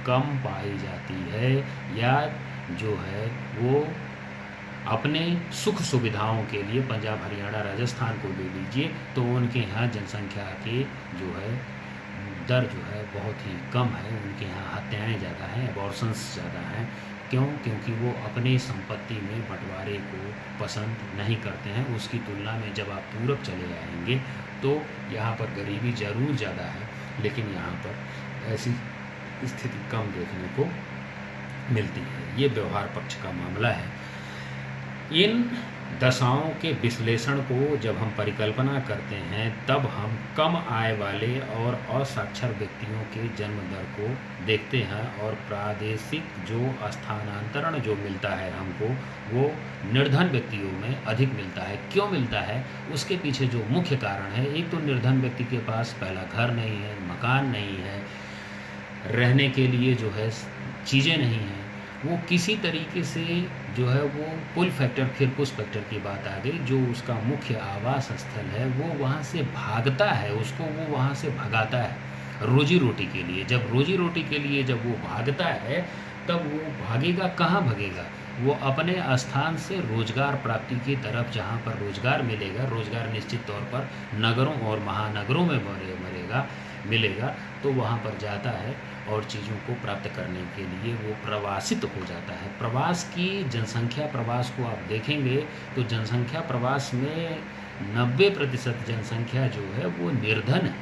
कम पाई जाती है या जो है वो अपने सुख सुविधाओं के लिए, पंजाब, हरियाणा, राजस्थान को ले लीजिए तो उनके यहाँ जनसंख्या के जो है दर जो है बहुत ही कम है। उनके यहाँ हत्याएँ ज़्यादा हैं, अबॉर्शंस ज़्यादा हैं। क्यों? क्योंकि वो अपनी संपत्ति में बंटवारे को पसंद नहीं करते हैं। उसकी तुलना में जब आप पूरब चले आएंगे तो यहाँ पर गरीबी ज़रूर ज़्यादा है, लेकिन यहाँ पर ऐसी स्थिति कम देखने को मिलती है। ये व्यवहार पक्ष का मामला है। इन दशाओं के विश्लेषण को जब हम परिकल्पना करते हैं तब हम कम आय वाले और असाक्षर व्यक्तियों के जन्म दर को देखते हैं और प्रादेशिक जो स्थानांतरण जो मिलता है हमको वो निर्धन व्यक्तियों में अधिक मिलता है। क्यों मिलता है? उसके पीछे जो मुख्य कारण है, एक तो निर्धन व्यक्ति के पास पहला घर नहीं है, मकान नहीं है, रहने के लिए जो है चीज़ें नहीं हैं, वो किसी तरीके से जो है वो पुल फैक्टर, फिर पुश फैक्टर की बात आ गई, जो उसका मुख्य आवास स्थल है वो वहाँ से भागता है, उसको वो वहाँ से भगाता है रोजी रोटी के लिए। जब रोजी रोटी के लिए जब वो भागता है तब वो भागेगा कहाँ? भागेगा वो अपने स्थान से रोजगार प्राप्ति की तरफ, जहाँ पर रोजगार मिलेगा, रोजगार निश्चित तौर पर नगरों और महानगरों में मिलेगा, तो वहाँ पर जाता है और चीज़ों को प्राप्त करने के लिए वो प्रवासित हो जाता है। प्रवास की जनसंख्या, प्रवास को आप देखेंगे तो जनसंख्या प्रवास में 90% जनसंख्या जो है वो निर्धन है।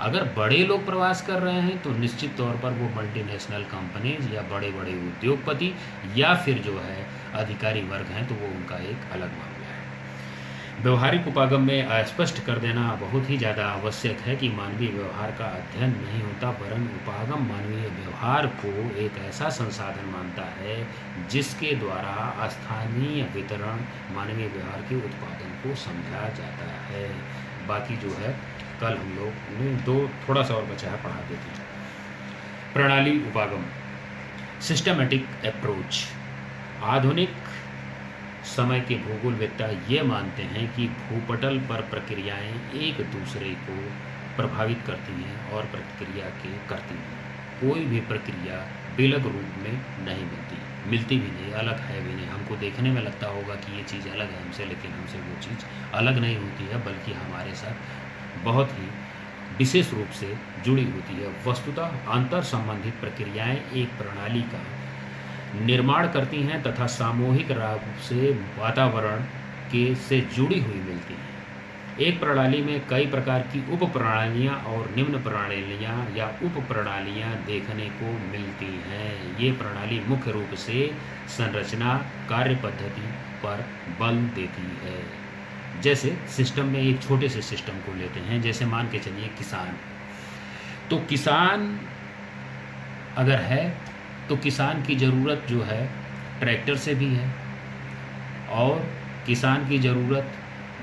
अगर बड़े लोग प्रवास कर रहे हैं तो निश्चित तौर पर वो मल्टीनेशनल कंपनीज या बड़े बड़े उद्योगपति या फिर जो है अधिकारी वर्ग हैं, तो वो उनका एक अलग मामला है। व्यवहारिक उपागम में स्पष्ट कर देना बहुत ही ज़्यादा आवश्यक है कि मानवीय व्यवहार का अध्ययन नहीं होता, वरन उपागम मानवीय व्यवहार को एक ऐसा संसाधन मानता है जिसके द्वारा स्थानीय वितरण मानवीय व्यवहार के उत्पादन को समझा जाता है। बाकी जो है कल हम लोग ने थोड़ा सा और बचा है, पढ़ा देते हैं। प्रणाली उपागम, सिस्टमेटिक अप्रोच। आधुनिक समय के भूगोलवेत्ता ये मानते हैं कि भूपटल पर प्रक्रियाएं एक दूसरे को प्रभावित करती हैं और प्रतिक्रिया करती हैं। कोई भी प्रक्रिया विलग रूप में नहीं मिलती भी नहीं, अलग है भी नहीं। हमको देखने में लगता होगा कि ये चीज़ अलग है हमसे, लेकिन हमसे वो चीज़ अलग नहीं होती है, बल्कि हमारे साथ बहुत ही विशेष रूप से जुड़ी होती है। वस्तुतः अंतर संबंधित प्रक्रियाएं एक प्रणाली का निर्माण करती हैं तथा सामूहिक रूप से वातावरण से जुड़ी हुई मिलती हैं। एक प्रणाली में कई प्रकार की उप प्रणालियाँ और निम्न प्रणालियाँ या उप प्रणालियाँ देखने को मिलती हैं। ये प्रणाली मुख्य रूप से संरचना कार्य पद्धति पर बल देती है। जैसे सिस्टम में एक छोटे से सिस्टम को लेते हैं, जैसे मान के चलिए किसान। तो किसान अगर है तो किसान की ज़रूरत जो है ट्रैक्टर से भी है, और किसान की ज़रूरत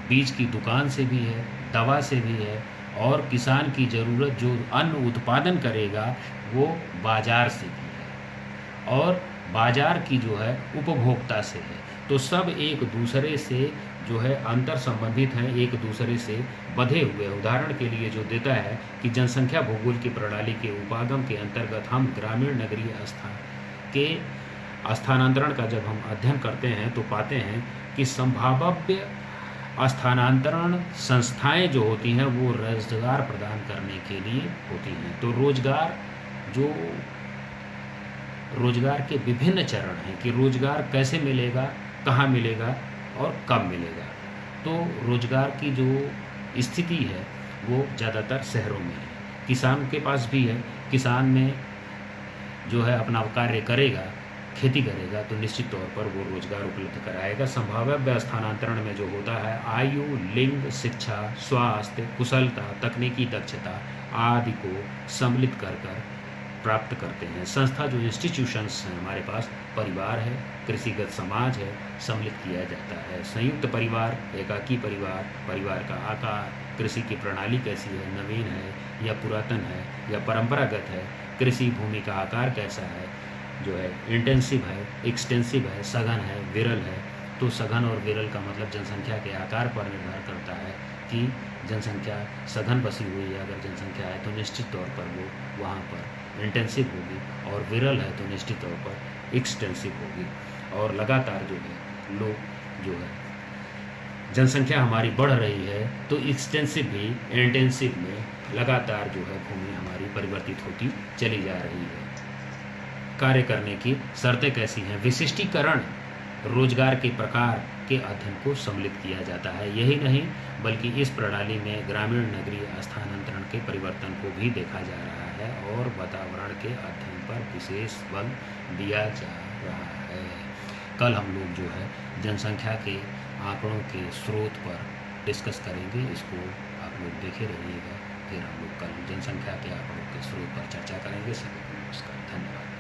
बीज की दुकान से भी है, दवा से भी है, और किसान की ज़रूरत जो अन्न उत्पादन करेगा वो बाज़ार से भी है, और बाज़ार की जो है उपभोक्ता से है। तो सब एक दूसरे से जो है अंतर संबंधित हैं, एक दूसरे से बंधे हुए। उदाहरण के लिए जो देता है कि जनसंख्या भूगोल की प्रणाली के उपागम के अंतर्गत हम ग्रामीण नगरीय के स्थानांतरण का जब हम अध्ययन करते हैं तो पाते हैं कि संभाव्य स्थानांतरण संस्थाएं जो होती हैं वो रोजगार प्रदान करने के लिए होती हैं। तो रोजगार के विभिन्न चरण हैं कि रोजगार कैसे मिलेगा, कहाँ मिलेगा और कब मिलेगा। तो रोजगार की जो स्थिति है वो ज़्यादातर शहरों में है। किसान के पास भी है, किसान में जो है अपना कार्य करेगा, खेती करेगा, तो निश्चित तौर पर वो रोजगार उपलब्ध कराएगा। संभाव्य स्थानांतरण में जो होता है आयु, लिंग, शिक्षा, स्वास्थ्य, कुशलता, तकनीकी दक्षता आदि को सम्मिलित कर प्राप्त करते हैं। संस्था जो इंस्टीट्यूशंस हैं हमारे पास, परिवार है, कृषिगत समाज है, सम्मिलित किया जाता है। संयुक्त परिवार, एकाकी परिवार, परिवार का आकार, कृषि की प्रणाली कैसी है, नवीन है या पुरातन है या परंपरागत है, कृषि भूमि का आकार कैसा है, जो है इंटेंसिव है, एक्सटेंसिव है, सघन है, विरल है। तो सघन और विरल का मतलब जनसंख्या के आकार पर निर्भर करता है कि जनसंख्या सघन बसी हुई है अगर जनसंख्या है तो निश्चित तौर पर वो वहाँ पर इंटेंसिव होगी, और विरल है तो निश्चित तौर पर एक्सटेंसिव होगी। और लगातार जो है लोग जो है जनसंख्या हमारी बढ़ रही है तो एक्सटेंसिव भी इंटेंसिव में लगातार जो है भूमि हमारी परिवर्तित होती चली जा रही है। कार्य करने की शर्तें कैसी हैं? विशिष्टीकरण रोजगार के प्रकार के अध्ययन को सम्मिलित किया जाता है। यही नहीं बल्कि इस प्रणाली में ग्रामीण नगरीय स्थानांतरण के परिवर्तन को भी देखा जा रहा है और वातावरण के अध्ययन पर विशेष बल दिया जा रहा है। कल हम लोग जो है जनसंख्या के आंकड़ों के स्रोत पर डिस्कस करेंगे, इसको आप लोग देखे रहिएगा। फिर हम लोग कल जनसंख्या के आंकड़ों के स्रोत पर चर्चा करेंगे। सभी को नमस्कार, धन्यवाद।